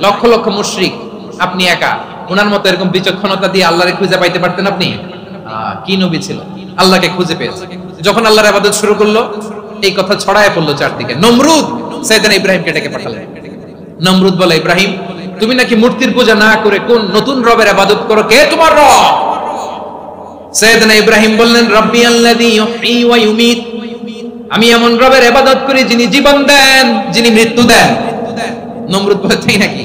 লক্ষ লক্ষ মুশরিক, আপনি একা। ওনার মতো এরকম বিচক্ষণতা দিয়ে আল্লাহরে খুঁজে পাইতে পারতেন আপনি? কি নবী ছিল, আল্লাহকে খুঁজে পেয়েছে। যখন আল্লাহর ইবাদত শুরু করলো, এই কথা ছড়ায় পড়লো চারদিকে। নমরুদ সাইয়েদনা ইব্রাহিমকে ডেকে পাঠালেন। নমরুদ বলে, ইব্রাহিম তুমি নাকি মূর্তির পূজা না করে কোন নতুন রবের ইবাদত করো, কে তোমার রব? সাইয়েদনা ইব্রাহিম বললেন, রব্বি আল্লাযী ইউহয়ী ওয়া ইউমীত, আমি এমন রবের ইবাদত করি যিনি জীবন দেন, যিনি মৃত্যু দেন। নমরুদ বলে, তাই নাকি?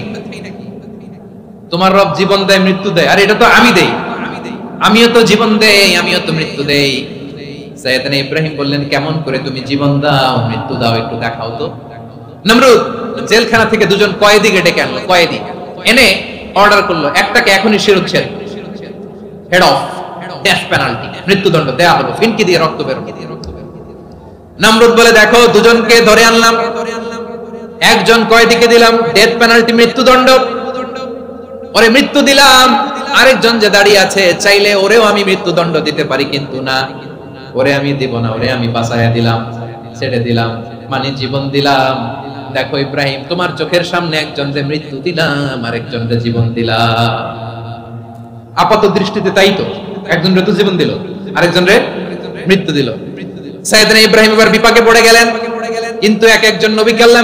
তোমার রব জীবন দেয় মৃত্যু দেয়, আর এটা তো আমি দেই, আমিও তো জীবন দেই, আমিও তো মৃত্যু দেই। সাইয়েদনা ইব্রাহিম বললেন, কেমন করে তুমি জীবন দাও মৃত্যু দাও, একটু দেখাও তো। নমরুদ জেলখানা থেকে দুজন কয়েদিকে ডেকে আনলো। কয়েদি এনে অর্ডার করলো, একটাকে এখনই শিরোচ্ছেদ, হেড অফ, ডেথ পেনাল্টি, মৃত্যুদণ্ড দেয়া হলো, ফিনকি দিয়ে রক্ত বের। নমরুদ বলে, দেখো দুজনকে ধরে আনলাম, একজন কয়েদিকে দিলাম ডেথ পেনাল্টি, মৃত্যুদণ্ড, ওরে মৃত্যু দিলাম। আরেকজন যে দাঁড়িয়ে আছে, চাইলে ওরেও আমি মৃত্যুদণ্ড দিতে পারি, কিন্তু না, ওরে আমি দিব না, ওরে আমি বাঁচাইয়া দিলাম, ছেড়ে দিলাম, মানে জীবন দিলাম। দেখো ইব্রাহিম, তোমার চোখের সামনে একজন যে মৃত্যু দিলাম, আরেকজন যে জীবন দিলাম। আপাত দৃষ্টিতে তাই তো, একজন রে তো জীবন দিল, আরেকজন রে মৃত্যু দিল। সাইয়েদনা ইব্রাহিম এবার বিপাকে পড়ে গেলেন। কিন্তু এক একজন নবীকে আল্লাহ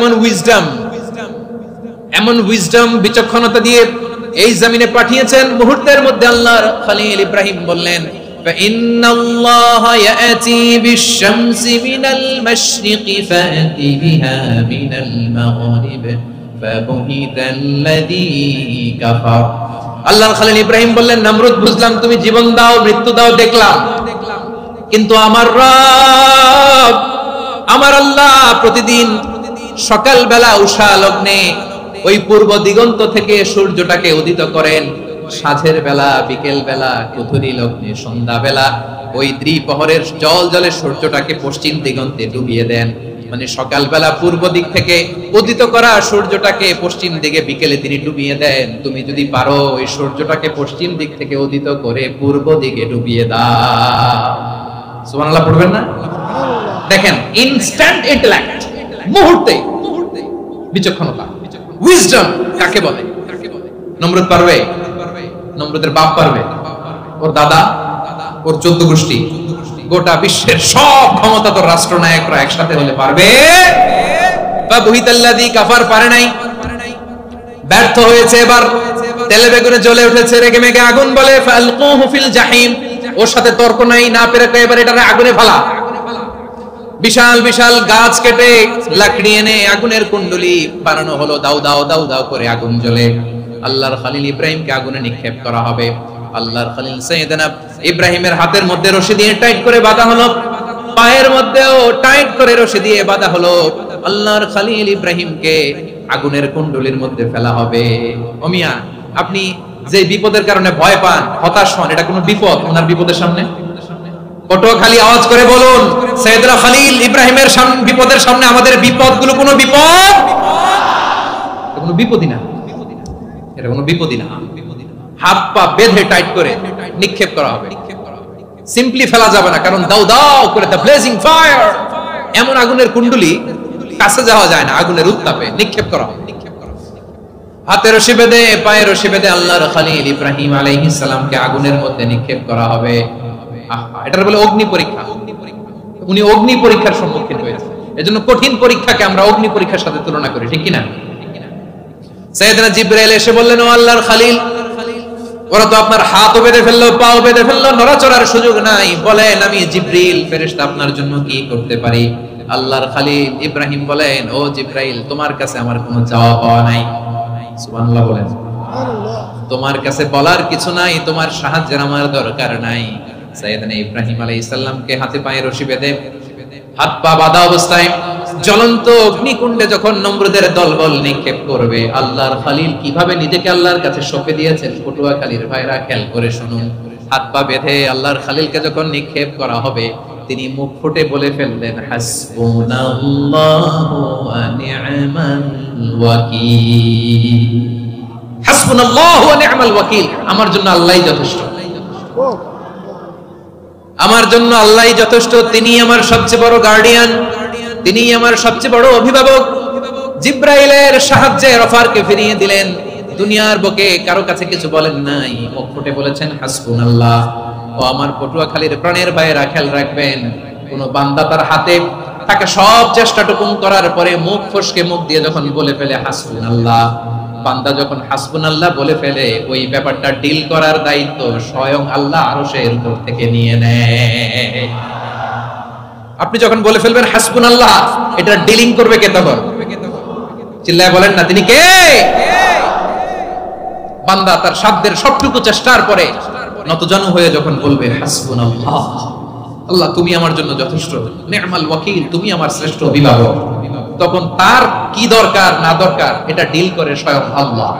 এমন উইজডম বিচক্ষণতা দিয়ে এই জমিনে পাঠিয়েছেন, মুহূর্তের মধ্যে আল্লাহর খলিল ইব্রাহিম বললেন, ফাইন্নাল্লাহা ইয়াতি বিশ-শামসি মিনাল মাশরিকি ফাতি বিহা মিনাল মাগরিব ফাবুহিতাল্লাযী কাফার। আল্লাহর খলিল ইব্রাহিম বললেন, নমরুদ বুঝলাম তুমি জীবন দাও মৃত্যু দাও দেখলাম, কিন্তু আমার রব, আমার আল্লাহ প্রতিদিন সকাল বেলা উষা লগ্নে ওই পূর্ব দিগন্ত থেকে সূর্যটাকে উদিত করেন, সাঁঝের বেলা, বিকেল বেলা, কুথুরি লগ্নে, সন্ধ্যা বেলা ওই দ্বিপ্রহরের জল জলে সূর্যটাকে পশ্চিম দিগন্তে ডুবিয়ে দেন। মানে সকাল বেলা পূর্ব দিক থেকে উদিত করা সূর্যটাকে পশ্চিম দিকে বিকেলে তিনি ডুবিয়ে দেন। তুমি যদি পারো ওই সূর্যটাকে পশ্চিম দিক থেকে উদিত করে পূর্ব দিকে ডুবিয়ে দাও। সুবহানাল্লাহ পড়বেন না? দেখেন, ইনস্ট্যান্ট ইন্টেলেক্ট, মুহূর্তে বিচক্ষণতা, উইজডম কাকে বলে? নমরুদ পারবে? নমরুদের বাপ পারবে, ওর দাদা, ওর 14 গোষ্ঠী, গোটা বিশ্বের সব ক্ষমতাধর রাষ্ট্রনায়করা একসাথে হলে পারবে? ফাবুহিতাল্লাযী কাফার পারে নাই, ব্যর্থ হয়েছে। এবার তেলে বেগুনে জ্বলে উঠেছে, রেগে মেগে আগুন বলে, ফালকুহু ফিল জাহিম। ওর সাথে তর্ক নাই, না পেরে এবার এটারে আগুনে ফেলা। বিশাল বিশাল গাছ কেটে লাকড়ি এনে আগুনের কুণ্ডলি বানানো হলো, দাও দাও দাও দাও করে আগুন জ্বলে। আল্লাহর খলিল ইব্রাহিমকে আগুনে নিক্ষেপ করা হবে। আল্লাহর খলিল সাইয়েদনা ইব্রাহিমের হাতের মধ্যে রশি দিয়ে টাইট করে বাঁধা হলো, পায়ের মধ্যেও টাইট করে রশি দিয়ে বাঁধা হলো। আল্লাহর খলিল ইব্রাহিমকে আগুনের কুণ্ডলির মধ্যে ফেলা হবে। ও মিয়া, আপনি যে বিপদের কারণে ভয় পান, হতাশ হন, এটা কোনো বিপদ ওনার বিপদের সামনে? পটুয়াখালী আওয়াজ করে বলুন, সাইয়েদনা খলিল ইব্রাহিমের বিপদের সামনে আমাদের বিপদগুলো কোনো বিপদ? এটা কোনো বিপদই না, এটা কোনো বিপদই না। হাত পা বেঁধে টাইট করে নিক্ষেপ করা হবে, সিম্পলি ফেলা যাবে না, কারণ দাও দাও করে দ্য ব্লেজিং ফায়ার, এমন আগুনের কুণ্ডলি, কাছে যাওয়া যায় না, আগুনের উত্তাপে নিক্ষেপ করা হবে। হাতে রশি বেঁধে, পায়ে রশি বেঁধে আল্লাহর খলিল ইব্রাহিম আলাইহিস সালামকে আগুনের মধ্যে নিক্ষেপ করা হবে। এটার বলে অগ্নি পরীক্ষা। উনি অগ্নি পরীক্ষার সম্মুখীন হয়েছে, এজন্য কঠিন পরীক্ষাকে আমরা অগ্নি পরীক্ষার সাথে তুলনা করি, ঠিক কিনা? সাইয়েদনা জিবরাইল এসে বললেন, ও আল্লাহর খলিল, ওরা তো আপনার হাতও বেঁধে ফেললো, পাও বেঁধে ফেললো, নড়াচড়ার সুযোগ নাই, বলেন আমি জিবরিল ফেরেশতা আপনার জন্য কি করতে পারি? আল্লাহর খলিল ইব্রাহিম বলেন, ও জিবরাইল, তোমার কাছে আমার কোনো চাওয়া পাওয়া নাই। সুবহানাল্লাহ বলেন। তোমার কাছে বলার কিছু নাই, তোমার সাহায্যের আমার দরকার নাই। সাইয়েদনা ইব্রাহিম আলাইহিস সালামকে হাতে পায়ে রশি বেঁধে, হাত পা বাঁধা অবস্থায় জ্বলন্ত অগ্নিকুণ্ডে যখন নমরুদের দলবল নিক্ষেপ করবে, আল্লাহর খলিল কিভাবে নিজেকে আল্লাহর কাছে সঁপে দিয়েছেন, পটুয়াখালীর ভাইরা খেয়াল করে শুনুন। হাত পা বেঁধে আল্লাহর খলিলকে যখন নিক্ষেপ করা হবে, তিনি মুখ ফুটে বলে ফেললেন, হাসবুনাল্লাহু ওয়া নি'মাল ওয়াকিল। হাসবুনাল্লাহু ওয়া নি'মাল ওয়াকিল, আমার জন্য আল্লাহই যথেষ্ট, আমার জন্য আল্লাহই যথেষ্ট। তিনি আমার সবচেয়ে বড় গার্ডিয়ান, তিনি আমার সবচেয়ে বড় অভিভাবক, জিব্রাইলের সাহায্যে গফারকে ফিরিয়ে দিলেন। দুনিয়ার বুকে কারো কাছে কিছু বলেন নাই, মুখ ফুটে বলেছেন হাসবুনাল্লাহ। ও আমার পটুয়াখালীর প্রাণের ভাইয়েরা, খেয়াল রাখবেন, কোন বান্দা তার হাতে তাকে সব চেষ্টাটুকুন করার পরে মুখ ফসকে মুখ দিয়ে যখন বলে ফেলে হাসবুনাল্লাহ, বান্দা যখন হাসবুনাল্লাহ বলে ফেলে, ওই ব্যাপারটা ডিল করার দায়িত্ব স্বয়ং আল্লাহ আরশের উপর থেকে নিয়ে নেয়। আপনি যখন বলে ফেলবেন হাসবুনাল্লাহ, এটা ডিলিং করবে কে তখন? চিল্লায় বলেন না, তিনি কে? বান্দা তার সাধ্যের সবটুকু চেষ্টার পরে নতজানু হয়ে যখন বলবে হাসবুনাল্লাহ, আল্লাহ তুমি আমার জন্য যথেষ্ট, নি'মাল ওয়াকিল, তুমি আমার শ্রেষ্ঠ অভিভাবক, তখন তার কি দরকার না দরকার এটা ডিল করে স্বয়ং আল্লাহ।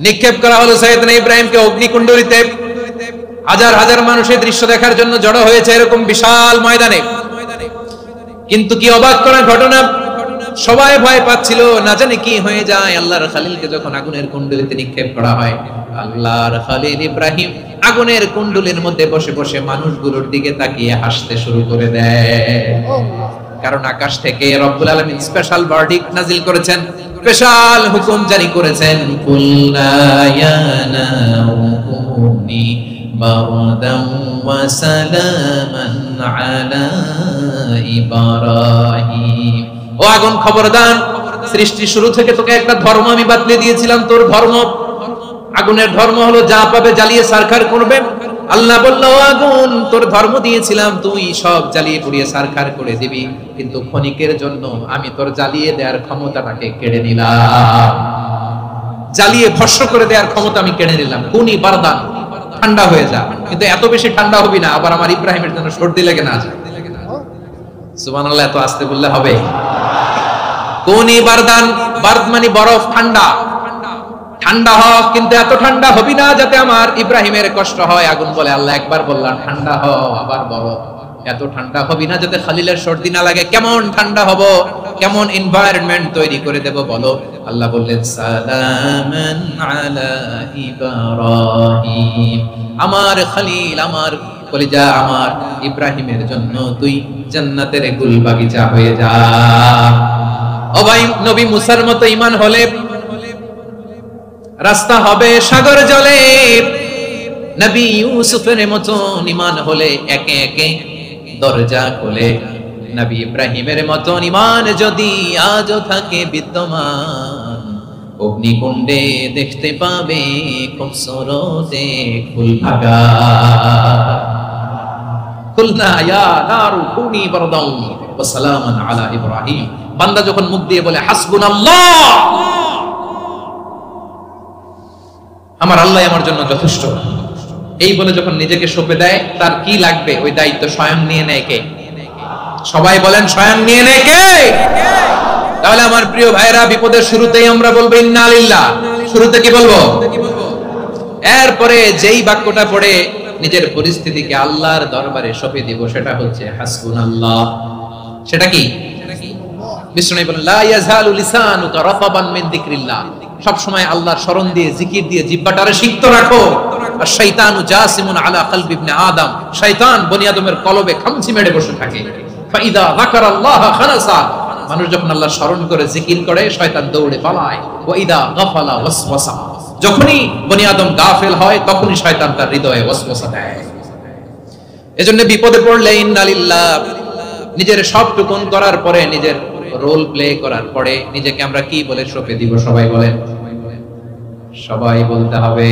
নিক্ষেপ করা হলো সাইয়েদনা ইব্রাহিমকে অগ্নিকুণ্ডলিতে। হাজার হাজার মানুষের দৃশ্য দেখার জন্য জড়ো হয়েছে এরকম বিশাল ময়দানে। কিন্তু কি অবাক করার ঘটনা, সবাই ভয় পাচ্ছিল, না জানি কি হয়ে যায়। আল্লাহর খলিলকে যখন আগুনের কুণ্ডলিতে নিক্ষেপ করা হয়, আল্লাহর খলিল ইব্রাহিম আগুনের কুণ্ডলীর মধ্যে বসে বসে মানুষগুলোর দিকে তাকিয়ে হাসতে শুরু করে দেয়। কারণ আকাশ থেকে রব্বুল আলামিন স্পেশাল ভার্ডিক্ট নাজিল করেছেন, স্পেশাল হুকুম জারি করেছেন, কুল্লা ইয়া নারুকুনি বারদান ওয়া সালামান আলা ইব্রাহিম। ও আগুন খবরদার, সৃষ্টি শুরু থেকে তোকে একটা ধর্ম আমি বাতলে দিয়েছিলাম, তোর ধর্ম, আগুনের ধর্ম হলো যা পাবে জ্বালিয়ে সারখার করবে। আল্লাহ বলল, ও আগুন, তোর ধর্ম দিয়েছিলাম তুই সব জ্বালিয়ে পুড়িয়ে সারখার করে দিবি, কিন্তু ক্ষণিকের জন্য আমি তোর জ্বালিয়ে দেওয়ার ক্ষমতাটাকে কেড়ে নিলাম, জ্বালিয়ে ভস্ম করে দেওয়ার ক্ষমতা আমি কেড়ে নিলাম। কুনি বারদান, ঠান্ডা হয়ে যা, কিন্তু এত বেশি ঠান্ডা হবি না আবার আমার ইব্রাহিমের জন্য সর্দি লেগে না যায়। সুবহানাল্লাহ, এত আস্তে বললে হবে? কুনি বারদান, বারদ মানে বরফ, ঠান্ডা, ঠান্ডা হ, কিন্তু এত ঠান্ডা হবি না যাতে আমার ইব্রাহিমের কষ্ট হয়। আগুন বলে, আল্লাহ একবার বললাম ঠান্ডা হ, আবার বলো এত ঠান্ডা হবি না যাতে খলিলের সর্দি না লাগে। কেমন ঠান্ডা হব, কেমন এনভায়রনমেন্ট তৈরি করে দেব বলো? আল্লাহ বললেন, সালামান আলা ইব্রাহিম, আমার খলিল, আমার কলিজা, আমার ইব্রাহিমের জন্য তুই জান্নাতের গুল বাগিচা হয়ে যা। ও ভাই, নবী মুসার মতো ঈমান হলে রাস্তা হবে সাগর জলে, নবী ইউসুফের মতো ঈমান হলে একে একে দরজা খোলে। নবী ইব্রাহিমের মতো ঈমান যদি আজও থাকে বিদ্যমান, অগ্নিকুণ্ডে দেখতে পাবে খুবসুরতে ফুলভাগা। কুলনা ইয়া নারু কুনি বারদান ওয়া সালামান আলা ইব্রাহিম। বান্দা যখন মুখ দিয়ে বলে হাসবুনাল্লাহ, আমার আল্লাহ আমার জন্য যথেষ্ট, এই বলে যখন নিজেকে সঁপে দেয়, তার কি লাগবে ওই দায়িত্ব স্বয়ং নিয়ে নেয় কে? সবাই বলেন, স্বয়ং নিয়ে নেয় কে? তাহলে আমার প্রিয় ভাইরা, বিপদের শুরুতেই আমরা বলবো ইন্না লিল্লাহ। শুরুতে কি বলবো? এরপরে যেই বাক্যটা পড়ে নিজের পরিস্থিতিকে আল্লাহর দরবারে সঁপে দিব, সেটা হচ্ছে হাসবুনাল্লাহ। সেটা কি? বিষ্ণু বলেন, লা ইয়াজালু লিসানুকা রাতাবান মিন যিকরিল্লাহ, সব সময় আল্লাহর স্মরণ দিয়ে, জিকির দিয়ে জিহ্বাটারে সিক্ত রাখো। আর শয়তানু জাসিমুন আলা কলবি ইবনে আদম, শয়তান বনি আদমের কলবে খামচি মেরে বসে থাকে। ফাইদা যাকারাল্লাহ খানাসা, মানুষ যখন আল্লাহর স্মরণ করে জিকির করে, শয়তান দৌড়ে পালায়। ওয়া ইদা গাফালা ওয়াসওয়াসা, যখনই বনি আদম গাফেল হয় তখনই শয়তান তার হৃদয়ে ওয়াসওয়াসা দেয়। এজন্য বিপদে পড়লে ইন্না লিল্লাহ, নিজের সবটুকুন করার পরে, নিজের রোল প্লে করার পরে নিজেকে আমরা কি বলে সঁপে দিব? সবাই বলেন, সবাই বলতে হবে